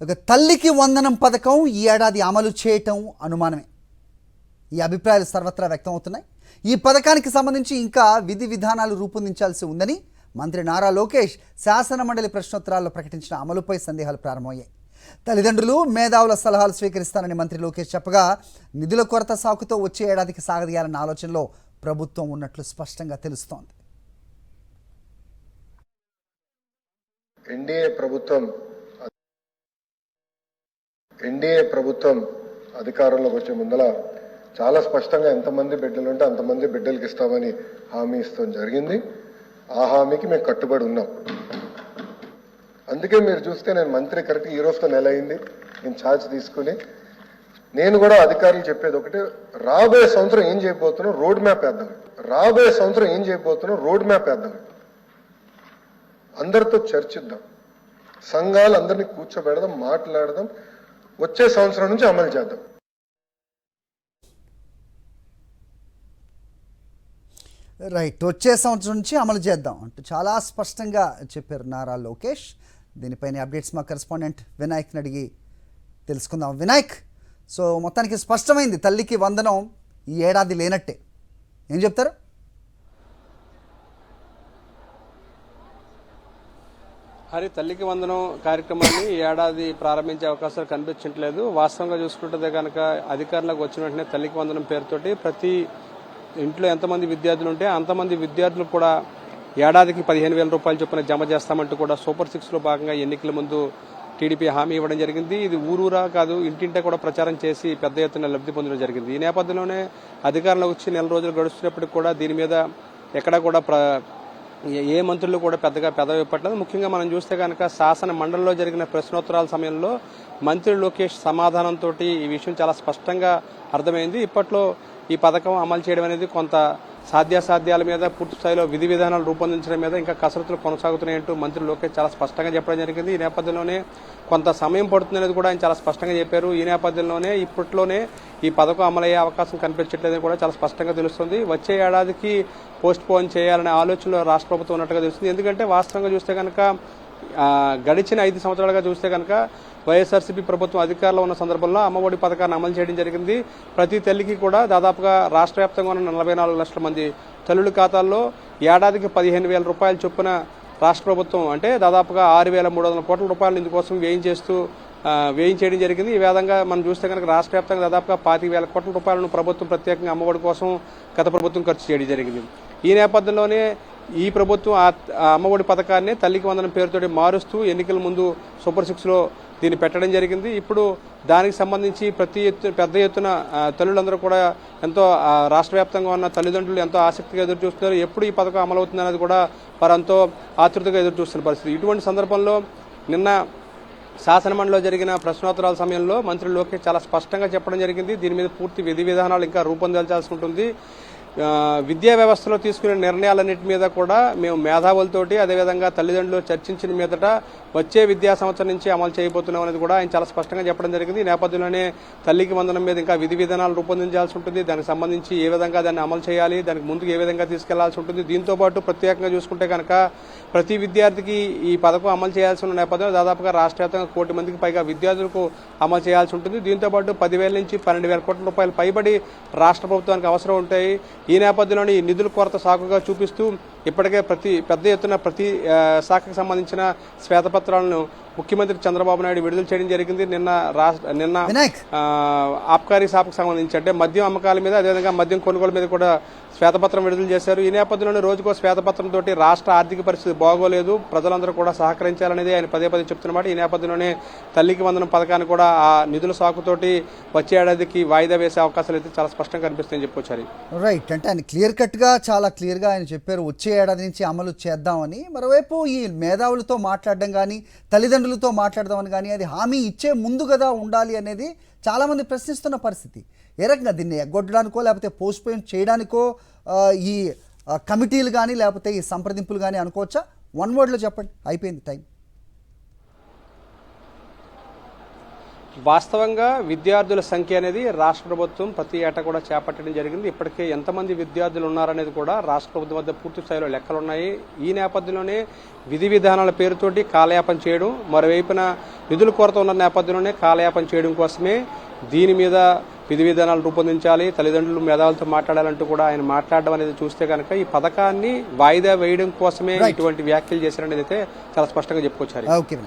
ఒక తల్లికి వందనం పథకం ఈ ఏడాది అమలు చేయటం అనుమానమే. ఈ అభిప్రాయాలు సర్వత్రా వ్యక్తం అవుతున్నాయి. ఈ పథకానికి సంబంధించి ఇంకా విధి విధానాలు రూపొందించాల్సి ఉందని మంత్రి నారా లోకేష్ శాసన మండలి ప్రశ్నోత్తరాల్లో ప్రకటించిన అమలుపై సందేహాలు ప్రారంభమయ్యాయి. తల్లిదండ్రులు మేధావుల సలహాలు స్వీకరిస్తానని మంత్రి లోకేష్ చెప్పగా, నిధుల కొరత సాకుతో వచ్చే ఏడాదికి సాగదీయాలన్న ఆలోచనలో ప్రభుత్వం ఉన్నట్లు స్పష్టంగా తెలుస్తోంది. ఎన్డీఏ ప్రభుత్వం అధికారంలోకి వచ్చే ముందల చాలా స్పష్టంగా ఎంతమంది బిడ్డలు ఉంటే అంతమంది బిడ్డలకి ఇస్తామని హామీ ఇస్తాం జరిగింది. ఆ హామీకి మేము కట్టుబడి ఉన్నాం. అందుకే మీరు చూస్తే నేను మంత్రి కరెక్ట్ ఈ రోజుతో నెల అయింది నేను ఛార్జ్ తీసుకుని. నేను కూడా అధికారులు చెప్పేది ఒకటి, రాబోయే సంవత్సరం ఏం చేయబోతున్నాం రోడ్ మ్యాప్ వేద్దాం. అందరితో చర్చిద్దాం, సంఘాలు అందరినీ కూర్చోబెడదాం, మాట్లాడదాం, వచ్చే సంవత్సరం నుంచి అమలు చేద్దాం. రైట్, వచ్చే సంవత్సరం నుంచి అమలు చేద్దాం అంటూ చాలా స్పష్టంగా చెప్పారు నారా లోకేష్. దీనిపైన అప్డేట్స్ మా కరెస్పాండెంట్ వినాయక్ని అడిగి తెలుసుకుందాం. వినాయక్, సో మొత్తానికి స్పష్టమైంది తల్లికి వందనం ఈ ఏడాది లేనట్టే, ఏం చెప్తారు? హరి, తల్లికి వందనం కార్యక్రమాన్ని ఈ ఏడాది ప్రారంభించే అవకాశాలు కనిపించట్లేదు. వాస్తవంగా చూసుకుంటే కనుక అధికారంలోకి వచ్చిన వెంటనే తల్లికి వందనం పేరుతోటి ప్రతి ఇంట్లో ఎంతమంది విద్యార్థులు ఉంటే అంతమంది విద్యార్థులు కూడా ఏడాదికి 15,000 రూపాయలు చొప్పున జమ చేస్తామంటూ కూడా సూపర్ 6లో భాగంగా ఎన్నికల ముందు టీడీపీ హామీ ఇవ్వడం జరిగింది. ఇది ఊరూరా కాదు, ఇంటింటా కూడా ప్రచారం చేసి పెద్ద ఎత్తున లబ్ధి పొందడం జరిగింది. ఈ నేపథ్యంలోనే అధికారంలోకి వచ్చి నెల రోజులు గడుస్తున్నప్పటికీ కూడా దీని మీద ఎక్కడా కూడా ఏ మంత్రులు కూడా పెద్దగా పెదవి ఇవ్వట్లేదు. ముఖ్యంగా మనం చూస్తే కనుక శాసన మండలిలో జరిగిన ప్రశ్నోత్తరాల సమయంలో మంత్రి లోకేష్ సమాధానంతో ఈ విషయం చాలా స్పష్టంగా అర్థమైంది. ఇప్పట్లో ఈ పథకం అమలు చేయడం అనేది కొంత సాధ్యాసాధ్యాల మీద, పూర్తి స్థాయిలో విధి విధానాలు రూపొందించడం మీద ఇంకా కసరత్తులు కొనసాగుతున్నాయంటూ మంత్రి లోకేష్ చాలా స్పష్టంగా చెప్పడం జరిగింది. ఈ నేపథ్యంలోనే కొంత సమయం పడుతుందనేది కూడా ఆయన చాలా స్పష్టంగా చెప్పారు. ఈ నేపథ్యంలోనే ఇప్పట్లోనే ఈ పథకం అమలయ్యే అవకాశం కనిపించట్లేదని కూడా చాలా స్పష్టంగా తెలుస్తుంది. వచ్చే ఏడాదికి పోస్ట్ పోన్ చేయాలనే ఆలోచనలో రాష్ట్ర ప్రభుత్వం ఉన్నట్టుగా తెలుస్తుంది. ఎందుకంటే వాస్తవంగా చూస్తే కనుక గడిచిన 5 సంవత్సరాలుగా చూస్తే కనుక వైఎస్ఆర్సీపీ ప్రభుత్వం అధికారంలో ఉన్న సందర్భంలో అమ్మఒడి పథకాన్ని అమలు చేయడం జరిగింది. ప్రతి తల్లికి కూడా దాదాపుగా రాష్ట్ర వ్యాప్తంగా ఉన్న 44 లక్షల మంది తల్లుల ఖాతాల్లో ఏడాదికి 15,000 రూపాయల చొప్పున రాష్ట్ర ప్రభుత్వం అంటే దాదాపుగా 6,300 కోట్ల రూపాయలు ఇందుకోసం వేయించేయడం జరిగింది. ఈ విధంగా మనం చూస్తే కనుక రాష్ట్ర వ్యాప్తంగా దాదాపుగా 25,000 కోట్ల రూపాయలను ప్రభుత్వం ప్రత్యేకంగా అమ్మఒడి కోసం గత ప్రభుత్వం ఖర్చు చేయడం జరిగింది. ఈ నేపథ్యంలోనే ఈ ప్రభుత్వం అమ్మఒడి పథకాన్ని తల్లికి వందనం పేరుతోటి మారుస్తూ ఎన్నికల ముందు సూపర్ 6లో దీన్ని పెట్టడం జరిగింది. ఇప్పుడు దానికి సంబంధించి పెద్ద ఎత్తున తల్లులందరూ కూడా ఎంతో రాష్ట్ర వ్యాప్తంగా ఉన్న తల్లిదండ్రులు ఎంతో ఆసక్తిగా ఎదురు చూస్తున్నారు. ఎప్పుడు ఈ పథకం అమలవుతుంది అనేది కూడా వారంతో ఆతృతగా ఎదురు చూస్తున్న పరిస్థితి. ఇటువంటి సందర్భంలో నిన్న శాసనమండలిలో జరిగిన ప్రశ్నోత్తరాల సమయంలో మంత్రి లోకేష్ చాలా స్పష్టంగా చెప్పడం జరిగింది. దీని మీద పూర్తి విధి విధానాలు ఇంకా రూపొందించాల్సి ఉంటుంది. విద్యా వ్యవస్థలో తీసుకునే నిర్ణయాలన్నింటి మీద కూడా మేము మేధావులతోటి అదేవిధంగా తల్లిదండ్రులు చర్చించిన మీదట వచ్చే విద్యా సంవత్సరం నుంచి అమలు చేయబోతున్నాం అనేది కూడా ఆయన చాలా స్పష్టంగా చెప్పడం జరిగింది. ఈ నేపథ్యంలోనే తల్లికి వందనం మీద ఇంకా విధి విధానాలు రూపొందించాల్సి ఉంటుంది. దానికి సంబంధించి ఏ విధంగా దాన్ని అమలు చేయాలి, దానికి ముందుకు ఏ విధంగా తీసుకెళ్లాల్సి ఉంటుంది. దీంతో పాటు ప్రత్యేకంగా చూసుకుంటే కనుక ప్రతి విద్యార్థికి ఈ పథకం అమలు చేయాల్సి ఉన్న నేపథ్యంలో దాదాపుగా రాష్ట్ర వ్యాప్తంగా 1 కోటి మందికి పైగా విద్యార్థులకు అమలు చేయాల్సి ఉంటుంది. దీంతో పాటు 10,000 నుంచి 12,000 కోట్ల రూపాయలు పైబడి రాష్ట్ర ప్రభుత్వానికి అవసరం ఉంటాయి. ఈ నేపథ్యంలోనే ఈ నిధుల కొరత సాకుగా చూపిస్తూ ఇప్పటికే పెద్ద ఎత్తున ప్రతి శాఖకు సంబంధించిన శ్వేతపత్రాలను ముఖ్యమంత్రి చంద్రబాబు నాయుడు విడుదల చేయడం జరిగింది. నిన్న ఆబ్కారీ శాఖకు సంబంధించి అంటే మద్యం అమ్మకాల మీద అదేవిధంగా మద్యం కొనుగోలు మీద కూడా శ్వేతపత్రం విడుదల చేశారు. ఈ నేపథ్యంలోనే రోజుకో శ్వేతపత్రంతో రాష్ట్ర ఆర్థిక పరిస్థితి బాగోలేదు, ప్రజలందరూ కూడా సహకరించాలనేది ఆయన పదే చెప్తున్నమాట. ఈ నేపథ్యంలోనే తల్లికి వందనం పథకాన్ని కూడా ఆ నిధుల సాకుతోటి వచ్చే ఏడాదికి వాయిదా వేసే అవకాశాలు అయితే చాలా స్పష్టంగా కనిపిస్తాయని చెప్పొచ్చారు. రైట్, అంటే ఆయన చాలా క్లియర్గా ఆయన చెప్పారు వచ్చే ఏడాది నుంచి అమలు చేద్దామని. మరోవైపు ఈ మేధావులతో మాట్లాడడం కానీ తల్లిదండ్రులతో మాట్లాడదామని కానీ అది హామీ ఇచ్చే ముందు కదా ఉండాలి అనేది చాలామంది ప్రశ్నిస్తున్న పరిస్థితి. ఏ రకంగా దీన్ని ఎగ్గొట్టడానికో లేకపోతే పోస్ట్ పోన్ చేయడానికో ఈ కమిటీలు కానీ లేకపోతే ఈ సంప్రదింపులు కానీ అనుకోవచ్చా? 1 వర్డ్లో చెప్పండి, అయిపోయింది టైం. వాస్తవంగా విద్యార్థుల సంఖ్య అనేది రాష్ట్ర ప్రభుత్వం ప్రతి ఏటా కూడా చేపట్టడం జరిగింది. ఇప్పటికే ఎంతమంది విద్యార్థులు ఉన్నారనేది కూడా రాష్ట్ర ప్రభుత్వం వద్ద పూర్తి స్థాయిలో లెక్కలున్నాయి. ఈ నేపథ్యంలోనే విధి విధానాల పేరుతోటి కాలయాపన చేయడం, మరోవైపున నిధుల కొరత ఉన్న నేపథ్యంలోనే కాలయాపన చేయడం కోసమే దీని మీద విధి విధానాలు రూపొందించాలి, తల్లిదండ్రులు మేధావులతో మాట్లాడాలంటూ కూడా ఆయన మాట్లాడడం అనేది చూస్తే కనుక ఈ పథకాన్ని వాయిదా వేయడం కోసమే ఇటువంటి వ్యాఖ్యలు చేశారనేది అయితే చాలా స్పష్టంగా చెప్పుకొచ్చారు. ఓకే.